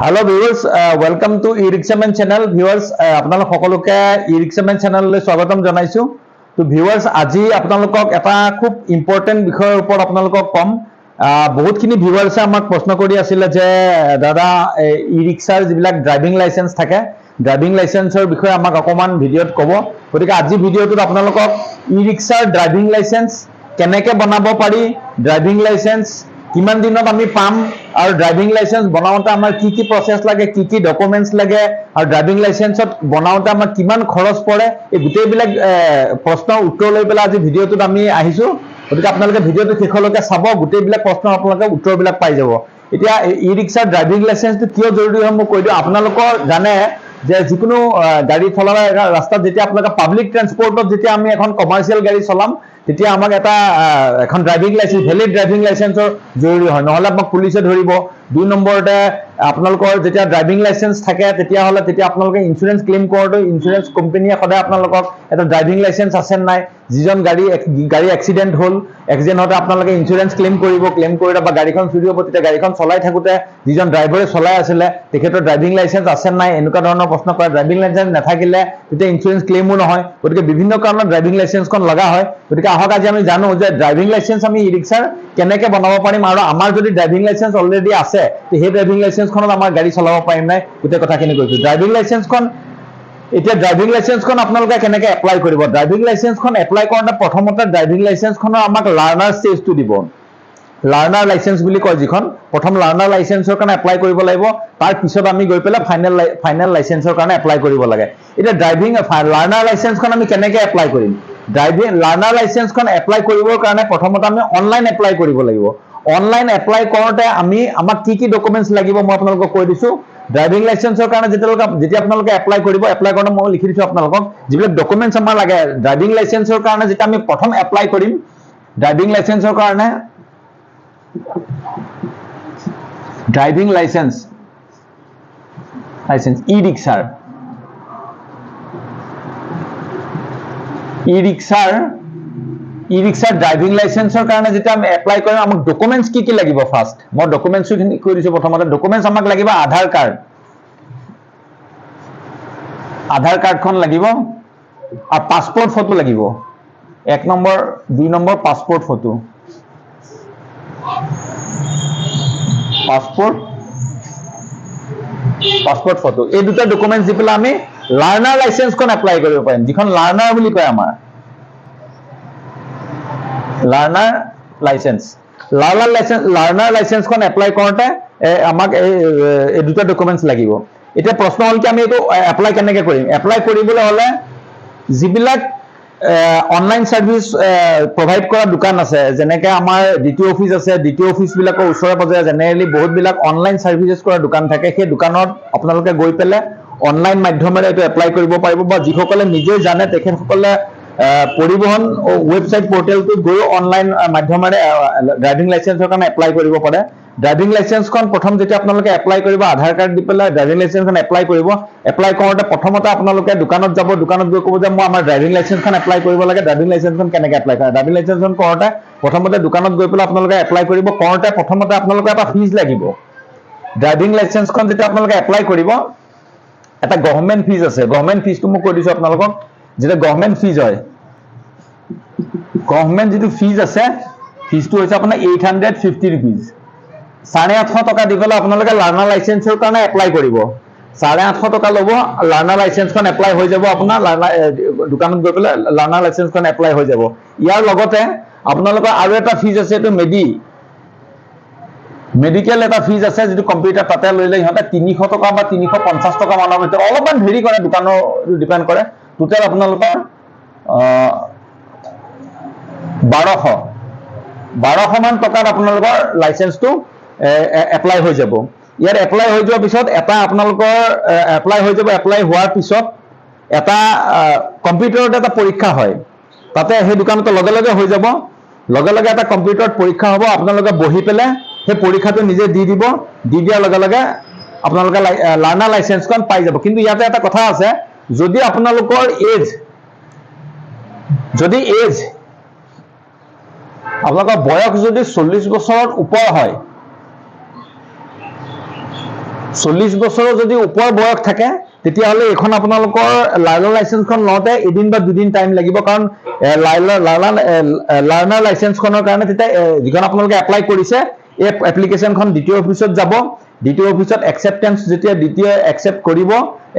Hello viewers, welcome to e-Rickshaman channel. Viewers, আপোনালোক সকলোকে e-Rickshaman channel লৈ স্বাগতম জনাইছো। তো viewers, আজি আপোনালোকক এটা খুব ইম্পৰ্টেন্ট বিষয়ৰ ওপৰত আপোনালোকক কম। বহুতখিনি viewers আমাক প্ৰশ্ন কৰি আছিল যে দাদা e-Rickshaৰ যিবিলাক ড্ৰাইভিং লাইসেন্স থাকে, ড্ৰাইভিং লাইসেন্সৰ বিষয়ে আমাক অকমান ভিডিঅ'ত ক'ব। গতিকে আজি ভিডিঅ'টোত আপোনালোকক e-Rickshaৰ ড্ৰাইভিং লাইসেন্স কেনেকৈ বনাব পাৰি, ড্ৰাইভিং লাইসেন্স কিমান দিনত আমি পাম, আৰু ড্ৰাইভিং লাইসেন্স বনাওঁতে আমাৰ কি কি প্ৰসেছ লাগে, কি কি ডকুমেন্টছ লাগে, আৰু ড্ৰাইভিং লাইসেন্সত বনাওঁতে আমাৰ কিমান খৰচ পৰে, এই গোটেইবিলাক প্ৰশ্নৰ উত্তৰ লৈ পেলাই আজি ভিডিঅ'টোত আমি আহিছো। গতিকে আপোনালোকে ভিডিঅ'টো শেষলৈকে চাব, গোটেইবিলাক প্ৰশ্নৰ আপোনালোকে উত্তৰবিলাক পাই যাব। এতিয়া e-Rickshaৰ ড্ৰাইভিং লাইসেন্সটো কিয় জৰুৰী হয় মই কৈ দিওঁ। আপোনালোকৰ জানে যে যিকোনো গাড়ী চলাৰ ৰাস্তাত যেতিয়া আপোনালোকে পাব্লিক ট্ৰান্সপৰ্টত যেতিয়া আমি এখন কমাৰ্চিয়েল গাড়ী চলাম, তেতিয়া আমাক এখন ড্ৰাইভিং লাইসেন্স, ভেলিড ড্ৰাইভিং লাইসেন্সৰ জৰুৰী হয়, নহ'লে আমাক পুলিচে ধৰিব। 2 নম্বৰতে আপোনালোকৰ যেতিয়া ড্ৰাইভিং লাইসেন্স থাকে তেতিয়া আপোনালোকে ইঞ্চুৰেঞ্চ ক্লেইম কৰোঁতে ইঞ্চুৰেঞ্চ কোম্পানীয়ে সদায় আপোনালোকক এটা ড্ৰাইভিং লাইসেন্স আছে নাই, যিজন গাড়ী এক্সিডেণ্ট হ'ল, এক্সিডেণ্ট হওঁতে আপোনালোকে ইঞ্চুৰেঞ্চ ক্লেইম কৰিলে বা গাড়ীখন চুৰি হ'ব, তেতিয়া গাড়ীখন চলাই থাকোঁতে যিজন ড্ৰাইভাৰে চলাই আছিলে তেখেতৰ ড্ৰাইভিং লাইসেন্স আছে নাই, এনেকুৱা ধৰণৰ প্ৰশ্ন কৰে। ড্ৰাইভিং লাইসেন্স নাথাকিলে তেতিয়া ইঞ্চুৰেঞ্চ ক্লেইমো নহয়। গতিকে বিভিন্ন কাৰণত ড্ৰাইভিং লাইসেন্সখন লগা হয়। গতিকে আহক আজি আমি জানো যে ড্ৰাইভিং লাইসেন্স আমি e-Rickshaৰ কেনেকৈ বনাব পাৰিম, আৰু আমাৰ যদি ড্ৰাইভিং লাইসেন্স অলৰেডি আছে সেই ড্ৰাইভিং লাইসেন্সখনত আমাৰ গাড়ী চলাব পাৰিম নাই, গোটেই কথাখিনি কৈছো। ড্ৰাইভিং লাইসেন্সখন আপোনালোকে কেনেকৈ এপ্লাই কৰিব। ড্ৰাইভিং লাইসেন্সখন এপ্লাই কৰোঁতে প্ৰথমতে ড্ৰাইভিং লাইসেন্সখনৰ আমাক লাৰ্ণাৰ ষ্টেজটো দিব। লাৰ্ণাৰ লাইসেন্স বুলি কয় যিখন, প্ৰথম লাৰ্ণাৰ লাইসেন্সৰ কাৰণে এপ্লাই কৰিব লাগিব, তাৰ পিছত আমি গৈ পেলাই ফাইনেল লাইসেন্সৰ কাৰণে এপ্লাই কৰিব লাগে। এতিয়া লাৰ্ণাৰ লাইসেন্সখন আমি কেনেকৈ এপ্লাই কৰিম। লাৰ্ণাৰ লাইসেন্সখন এপ্লাই কৰিবৰ কাৰণে প্ৰথমতে আমি অনলাইন এপ্লাই কৰিব লাগিব। অনলাইন এপ্লাই কৰোঁতে আমাক কি কি ডকুমেন্টছ লাগিব মই আপোনালোকক কৈ দিছো। ড্ৰাইভিং লাইসেন্সৰ কাৰণে যেতিয়া আপোনালোকে এপ্লাই কৰিব, এপ্লাই কৰোঁতে মই লিখি দিছো আপোনালোকক যিবিলাক ডকুমেন্টছ আমাৰ লাগে। ড্ৰাইভিং লাইসেন্সৰ কাৰণে যেতিয়া আমি প্ৰথম এপ্লাই কৰিম, ড্ৰাইভিং লাইসেন্সৰ কাৰণে ড্ৰাইভিং লাইসেন্স e-Rickshaৰ ড্ৰাইভিং লাইসেন্সৰ কাৰণে যেতিয়া আমি এপ্লাই কৰিম, আমাক ডকুমেন্টছ কি কি লাগিব। ফাৰ্ষ্ট মই ডকুমেন্টছখিনি কৈ দিছো। প্ৰথমতে ডকুমেন্টছ আমাক লাগিব আধাৰ কাৰ্ডখন লাগিব, আৰু পাছপোৰ্ট ফটো লাগিব। 1 নম্বৰ 2 নম্বৰ পাছপোৰ্ট ফটো, এই দুটা ডকুমেন্টছ দি পেলাই আমি লাৰ্ণাৰ লাইসেন্সখন এপ্লাই কৰিব পাৰিম, যিখন লাৰ্ণাৰ বুলি কয় আমাৰ লাৰ্ণাৰ লাইসেন্সখন এপ্লাই কৰোঁতে আমাক এই দুটা ডকুমেন্টছ লাগিব। এতিয়া প্ৰশ্ন হ'ল কি আমি এইটো এপ্লাই কেনেকৈ কৰিম। এপ্লাই কৰিবলৈ হ'লে যিবিলাক অনলাইন সাৰ্ভিস প্ৰভাইড কৰা দোকান আছে, যেনেকৈ আমাৰ ডিটি অফিচ আছে, ডিটি অফিচবিলাকৰ ওচৰে পাজৰে জেনেৰেলি বহুতবিলাক অনলাইন সাৰ্ভিসেছ কৰা দোকান থাকে, সেই দোকানত আপোনালোকে গৈ পেলাই অনলাইন মাধ্যমেৰে এইটো এপ্লাই কৰিব পাৰিব, বা যিসকলে নিজে জানে তেখেতসকলে পৰিবহন ৱেবছাইট পৰ্টেলটোত গৈ অনলাইন মাধ্যমেৰে ড্ৰাইভিং লাইসেন্সৰ কাৰণে এপ্লাই কৰিব পাৰে। ড্ৰাইভিং লাইসেন্সখন প্ৰথম যেতিয়া আপোনালোকে এপ্লাই কৰিব, আধাৰ কাৰ্ড দি পেলাই ড্ৰাইভিং লাইসেন্সখন এপ্লাই কৰিব। এপ্লাই কৰোঁতে প্ৰথমতে আপোনালোকে দোকানত যাব, দোকানত গৈ ক'ব যে মই আমাৰ ড্ৰাইভিং লাইসেন্সখন এপ্লাই কৰিব লাগে। ড্ৰাইভিং লাইসেন্সখন কেনেকৈ এপ্লাই কৰে। ড্ৰাইভিং লাইসেন্সখন কৰোঁতে প্ৰথমতে দোকানত গৈ পেলাই আপোনালোকে এপ্লাই কৰিব। কৰোঁতে প্ৰথমতে আপোনালোকৰ এটা ফিজ লাগিব। ড্ৰাইভিং লাইসেন্সখন যেতিয়া আপোনালোকে এপ্লাই কৰিব, এটা গভৰ্ণমেণ্ট ফিজ আছে। গভৰ্ণমেণ্ট ফিজটো মই কৈ দিছো আপোনালোকক। যেতিয়া গভৰ্ণমেণ্ট ফিজ হয়, গভৰ্ণমেণ্ট যিটো ফিজ আছে, ফিজটো হৈছে আপোনাৰ 850 rupees। 850 টকা দি পেলাই আপোনালোকে লাৰ্ণাৰ লাইসেন্সৰ কাৰণে এপ্লাই কৰিব। 850 টকা ল'ব, লাৰ্ণাৰ লাইসেন্সখন এপ্লাই হৈ যাব। আপোনাৰ দোকানত গৈ পেলাই লাৰ্ণাৰ লাইসেন্সখন এপ্লাই হৈ যাব। ইয়াৰ লগতে আপোনালোকৰ আৰু এটা ফিজ আছে, এইটো মেডিকেল এটা ফিজ আছে, যিটো কম্পিউটাৰ তাতে লৈলে সিহঁতে 300 টকা বা 350 টকা মানৰ ভিতৰত, অলপমান ভেৰি কৰে, দোকানৰ ডিপেণ্ড কৰে। টোটেল আপোনালোকৰ 1200 মান টকাত আপোনালোকৰ লাইসেন্সটো এপ্লাই হৈ যাব। ইয়াৰ এপ্লাই হৈ যোৱাৰ পিছত আপোনালোকৰ এপ্লাই হৈ যাব। এপ্লাই হোৱাৰ পিছত এটা কম্পিউটাৰত এটা পৰীক্ষা হয়, তাতে সেই দোকানটো লগে লগে হৈ যাব। লগে লগে এটা কম্পিউটাৰত পৰীক্ষা হ'ব, আপোনালোকে বহি পেলাই সেই পৰীক্ষাটো নিজে দি দিব। দি দিয়াৰ লগে লগে আপোনালোকে লাৰ্ণাৰ লাইসেন্সখন পাই যাব। কিন্তু ইয়াতে এটা কথা আছে, যদি আপোনালোকৰ আপোনালোকৰ বয়স যদি 40 বছৰৰ ওপৰ হয়, 40 বছৰৰ যদি ওপৰ বয়স থাকে তেতিয়াহ'লে এখন আপোনালোকৰ লাৰ্ণাৰ লাইচেন্সখন লওঁতে এদিন বা দুদিন টাইম লাগিব, কাৰণ লাৰ্ণাৰ লাইচেন্সখনৰ কাৰণে তেতিয়া যিখন আপোনালোকে এপ্লাই কৰিছে এই এপ্লিকেশ্যনখন দ্বিতীয় অফিচত যাব। দ্বিতীয় অফিচত একচেপ্টেঞ্চ যেতিয়া দ্বিতীয় একচেপ্ট কৰিব,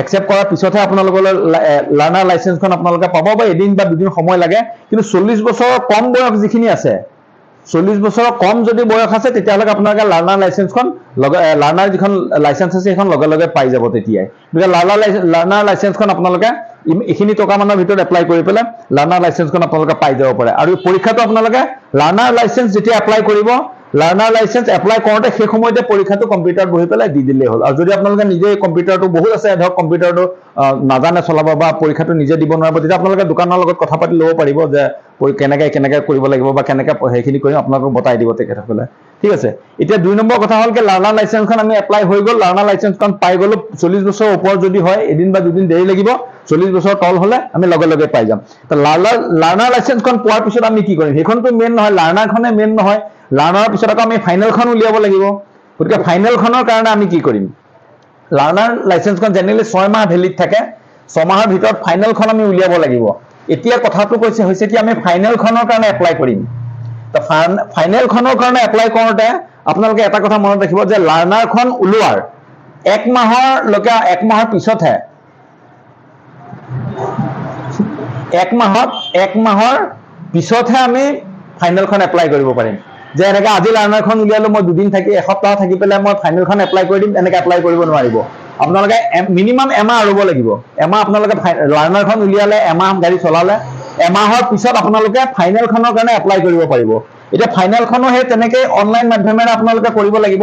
একচেপ্ট কৰাৰ পিছতহে আপোনালোকৰ লাৰ্ণাৰ লাইচেন্সখন আপোনালোকে পাব, বা এদিন বা দুদিন সময় লাগে। কিন্তু 40 বছৰৰ কম বয়স যিখিনি আছে, 40 বছৰৰ কম যদি বয়স আছে তেতিয়াহ'লে আপোনালোকে লাৰ্ণাৰ লাইচেন্সখন লাৰ্ণাৰ যিখন লাইচেন্স আছে সেইখন লগে লগে পাই যাব তেতিয়াই। গতিকে লাৰ্ণাৰ লাইচেন্সখন আপোনালোকে এইখিনি টকা মানৰ ভিতৰত এপ্লাই কৰি পেলাই লাৰ্ণাৰ লাইচেন্সখন আপোনালোকে পাই যাব পাৰে। আৰু পৰীক্ষাটো আপোনালোকে লাৰ্ণাৰ লাইচেন্স যেতিয়া এপ্লাই কৰিব, লাৰ্ণাৰ লাইচেন্স এপ্লাই কৰোঁতে সেই সময়তে পৰীক্ষাটো কম্পিউটাৰত বহি পেলাই দি দিলেই হ'ল। আৰু যদি আপোনালোকে নিজে কম্পিউটাৰটো বহুত আছে, ধৰক কম্পিউটাৰটো নাজানে চলাব বা পৰীক্ষাটো নিজে দিব নোৱাৰিব, তেতিয়া আপোনালোকে দোকানৰ লগত কথা পাতি ল'ব পাৰিব যে কেনেকৈ কৰিব লাগিব বা কেনেকৈ সেইখিনি কৰিম, আপোনালোকক বতাই দিব তেখেতসকলে। ঠিক আছে। এতিয়া 2 নম্বৰ কথা হ'ল কি, লাৰ্ণাৰ লাইচেন্সখন আমি এপ্লাই হৈ গ'ল, লাৰ্ণাৰ লাইচেন্সখন পাই গ'লো। 40 বছৰৰ ওপৰত যদি হয় এদিন বা দুদিন দেৰি লাগিব, 40 বছৰ তল হ'লে আমি লগে লগে পাই যাম। লাৰ্ণাৰ লাইচেন্সখন পোৱাৰ পিছত আমি কি কৰিম? সেইখনটো মেইন নহয়, লাৰ্ণাৰখনে মেইন নহয়। লাৰ্ণাৰৰ পিছত আকৌ আমি ফাইনেলখন উলিয়াব লাগিব। গতিকে ফাইনেলখনৰ কাৰণে আমি কি কৰিম? লাৰ্ণাৰ লাইচেন্সখন জেনেৰেলি 6 মাহ ভেলিড থাকে, 6 মাহৰ ভিতৰত ফাইনেলখন আমি উলিয়াব লাগিব। এতিয়া কথাটো হৈছে কি, আমি ফাইনেলখনৰ কাৰণে এপ্লাই কৰিম। তো ফাইনেলখনৰ কাৰণে এপ্লাই কৰোঁতে আপোনালোকে এটা কথা মনত ৰাখিব যে লাৰ্ণাৰখন ওলোৱাৰ 1 মাহৰ পিছতহে, 1 মাহৰ পিছতহে আমি ফাইনেলখন এপ্লাই কৰিব পাৰিম। যে এনেকৈ আজি লাৰ্ণাৰখন উলিয়ালো, মই 2 দিন থাকি এসপ্তাহ থাকি পেলাই মই ফাইনেলখন এপ্লাই কৰি দিম, এনেকৈ এপ্লাই কৰিব নোৱাৰিব। আপোনালোকে মিনিমাম এমাহ ৰ'ব লাগিব। এমাহ আপোনালোকে লাৰ্ণাৰখন উলিয়ালে, এমাহ গাড়ী চলালে, এমাহৰ পিছত আপোনালোকে ফাইনেলখনৰ কাৰণে এপ্লাই কৰিব পাৰিব। এতিয়া ফাইনেলখনো সেই তেনেকৈ অনলাইন মাধ্যমেৰে আপোনালোকে কৰিব লাগিব।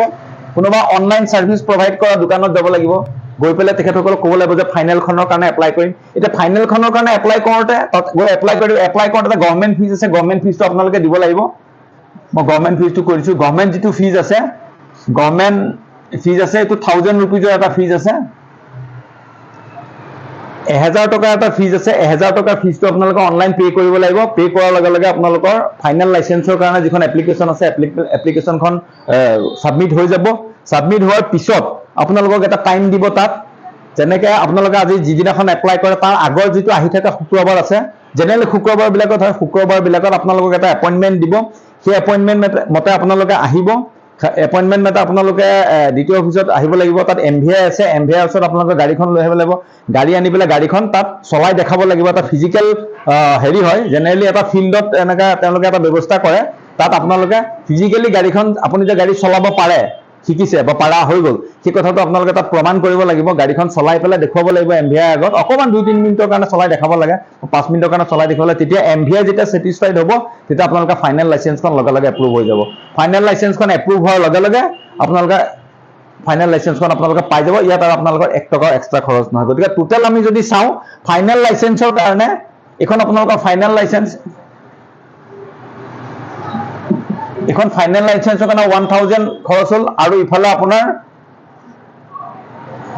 কোনোবা অনলাইন ছাৰ্ভিচ প্ৰভাইড কৰা দোকানত যাব লাগিব, গৈ পেলাই তেখেতসকলক ক'ব লাগিব যে ফাইনেলখনৰ কাৰণে এপ্লাই কৰিম। এতিয়া ফাইনেলখনৰ কাৰণে এপ্লাই কৰোঁতে এপ্লাই কৰোঁতে গভৰ্ণমেণ্ট ফিজ আছে, গভৰ্ণমেণ্ট ফিজটো আপোনালোকে দিব লাগিব। মই গভৰ্ণমেণ্ট ফিজটো কৰিছোঁ। গভৰ্ণমেণ্ট যিটো ফিজ আছে, গভৰ্ণমেণ্ট ফিজ আছে, এইটো 1000 ৰুপিজৰ এটা ফিজ আছে, 1000 টকাৰ এটা ফিজ আছে। 1000 টকাৰ ফিজটো আপোনালোকে অনলাইন পে' কৰিব লাগিব। পে' কৰাৰ লগে লগে আপোনালোকৰ ফাইনেল লাইচেন্সৰ কাৰণে যিখন এপ্লিকেশ্যন আছে, এপ্লিকেশ্যনখন ছাবমিট হৈ যাব। ছাবমিট হোৱাৰ পিছত আপোনালোকক এটা টাইম দিব তাত। যেনেকৈ আপোনালোকে আজি যিদিনাখন এপ্লাই কৰে তাৰ আগৰ যিটো আহি থকা শুক্ৰবাৰ আছে, জেনেৰেলি শুক্ৰবাৰবিলাকত হয়, শুক্ৰবাৰবিলাকত আপোনালোকক এটা এপইণ্টমেণ্ট দিব। সেই এপইণ্টমেণ্ট মতে আপোনালোকে আহিব। এপইণ্টমেণ্ট মতে আপোনালোকে দ্বিতীয় অফিচত আহিব লাগিব। তাত MVI আছে, MVI ওচৰত আপোনালোকে গাড়ীখন লৈ আহিব লাগিব। গাড়ী আনি পেলাই গাড়ীখন তাত চলাই দেখাব লাগিব। এটা ফিজিকেল হেৰি হয়, জেনেৰেলি এটা ফিল্ডত এনেকৈ তেওঁলোকে এটা ব্যৱস্থা কৰে। তাত আপোনালোকে ফিজিকেলি গাড়ীখন, আপুনি যে গাড়ী চলাব পাৰে, শিকিছে বা পাৰা হৈ গ'ল, সেই কথাটো আপোনালোকে তাত প্ৰমাণ কৰিব লাগিব। গাড়ীখন চলাই পেলাই দেখুৱাব লাগিব MVI আগত। অকণমান 2-3 মিনিটৰ কাৰণে চলাই দেখাব লাগে, 5 মিনিটৰ কাৰণে চলাই দেখাব লাগে। তেতিয়া MVI যেতিয়া ছেটিছফাইড হ'ব, তেতিয়া আপোনালোকে ফাইনেল লাইচেন্সখন লগে লগে এপ্ৰুভ হৈ যাব। ফাইনেল লাইচেন্সখন এপ্ৰুভ হোৱাৰ লগে লগে আপোনালোকে ফাইনেল লাইচেন্সখন আপোনালোকে পাই যাব। ইয়াত আৰু আপোনালোকৰ 1 টকাও এক্সট্ৰা খৰচ নহয়। গতিকে টোটেল আমি যদি চাওঁ, ফাইনেল লাইচেন্সৰ কাৰণে এখন আপোনালোকৰ ফাইনেল লাইচেন্স, এখন ফাইনেল লাইচেন্সৰ কাৰণে 1000 খৰচ হ'ল, আৰু ইফালে আপোনাৰ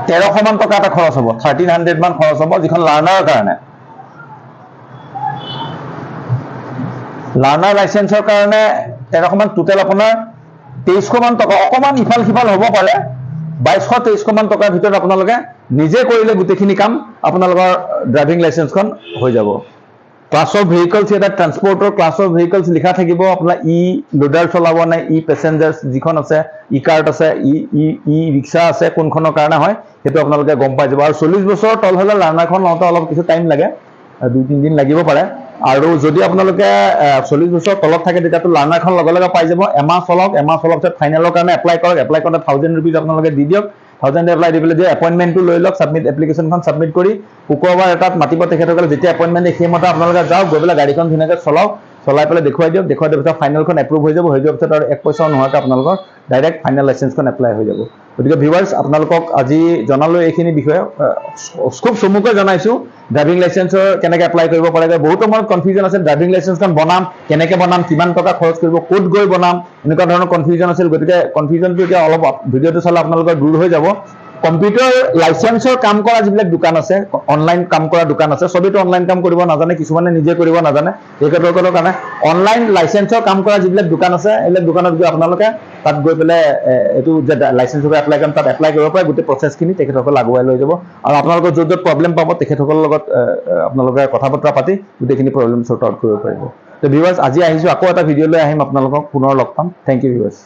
1300 মান টকা এটা খৰচ হ'ব, 1300 মান খৰচ হ'ব যিখন লাৰ্ণাৰৰ কাৰণে। লাৰ্ণাৰ লাইচেন্সৰ কাৰণে 1300 মান, টোটেল আপোনাৰ 2300 মান টকা, অকণমান ইফাল সিফাল হ'ব পাৰে, 2200-2300 মান টকাৰ ভিতৰত আপোনালোকে নিজে কৰিলে গোটেইখিনি কাম আপোনালোকৰ ড্ৰাইভিং লাইচেন্সখন হৈ যাব। ক্লাছ অফ ভেহিকলছ, এটা ট্ৰান্সপৰ্টৰ ক্লাছ অফ ভেহিকলছ লিখা থাকিব। আপোনাৰ লোডাৰ চলাব নে পেচেঞ্জাৰ্ছ যিখন আছে, কাৰ্ট আছে, ৰিক্সা আছে, কোনখনৰ কাৰণে হয় সেইটো আপোনালোকে গম পাই যাব। আৰু 40 বছৰৰ তল হ'লে লাৰ্ণাৰখন লওঁতে অলপ কিছু টাইম লাগে, 2-3 দিন লাগিব পাৰে। আৰু যদি আপোনালোকে 40 বছৰ তলত থাকে তেতিয়াতো লাৰ্ণাৰখন লগে লগে পাই যাব। এমাহ চলক পিছত ফাইনেলৰ কাৰণে এপ্লাই কৰক। এপ্লাই কৰোঁতে 1000 ৰুপিজ আপোনালোকে দি দিয়ক। 1000 এপ্লাই দি পেলাই যে এপইণ্টমেণ্টটো লৈ লওক, এপ্লিকেশ্যনখন ছাবমিট কৰি শুক্ৰবাৰ এটাত মাতিব তেখেতসকলে। যেতিয়া এপইণ্টমেণ্ট দিয়ে সেইমতে আপোনালোকে যাওক, গৈ পেলাই গাড়ীখন ধুনীয়াকৈ চলাওক, চলাই পেলাই দেখুৱাই দিয়ক। দেখুৱাই দিয়াৰ পিছত ফাইনেলখন এপ্ৰুভ হৈ যাব। হৈ যোৱাৰ পিছত আৰু 1 পইচাও নোহোৱাকৈ আপোনালোকৰ ডাইৰেক্ট ফাইনেল লাইচেন্সখন এপ্লাই হৈ যাব। গতিকে ভিউৱাৰ্ছ, আপোনালোকক আজি জনালোঁ এইখিনি বিষয়ে, খুব চমুকৈ জনাইছোঁ ড্ৰাইভিং লাইচেন্সৰ কেনেকৈ এপ্লাই কৰিব পাৰে। বহুতৰ মনত কনফিউজন আছে, ড্ৰাইভিং লাইচেন্সখন বনাম কেনেকৈ বনাম, কিমান টকা খৰচ কৰিব, ক'ত গৈ বনাম, এনেকুৱা ধৰণৰ কনফিউজন আছিল। গতিকে কনফিউজনটো এতিয়া অলপ ভিডিঅ'টো চালে আপোনালোকৰ দূৰ হৈ যাব। কম্পিউটাৰ লাইচেন্সৰ কাম কৰা যিবিলাক দোকান আছে, অনলাইন কাম কৰা দোকান আছে, চবেইতো অনলাইন কাম কৰিব নাজানে, কিছুমানে নিজে কৰিব নাজানে, তেখেতসকলৰ কাৰণে অনলাইন লাইচেন্সৰ কাম কৰা যিবিলাক দোকান আছে, এইবিলাক দোকানত গৈ আপোনালোকে তাত গৈ পেলাই এইটো যে লাইচেন্সৰ এপ্লাই কৰিম, তাত এপ্লাই কৰিব পাৰে, গোটেই প্ৰচেছখিনি তেখেতসকল আগুৱাই লৈ যাব। আৰু আপোনালোকৰ য'ত য'ত প্ৰব্লেম পাব তেখেতসকলৰ লগত আপোনালোকে কথা বতৰা পাতি গোটেইখিনি প্ৰব্লেম চৰ্ট আউট কৰিব পাৰিব। তো ভিউৱাৰ্ছ, আজি আহিছোঁ, আকৌ এটা ভিডিঅ' লৈ আহিম, আপোনালোকক পুনৰ লগ পাম। Thank you viewers.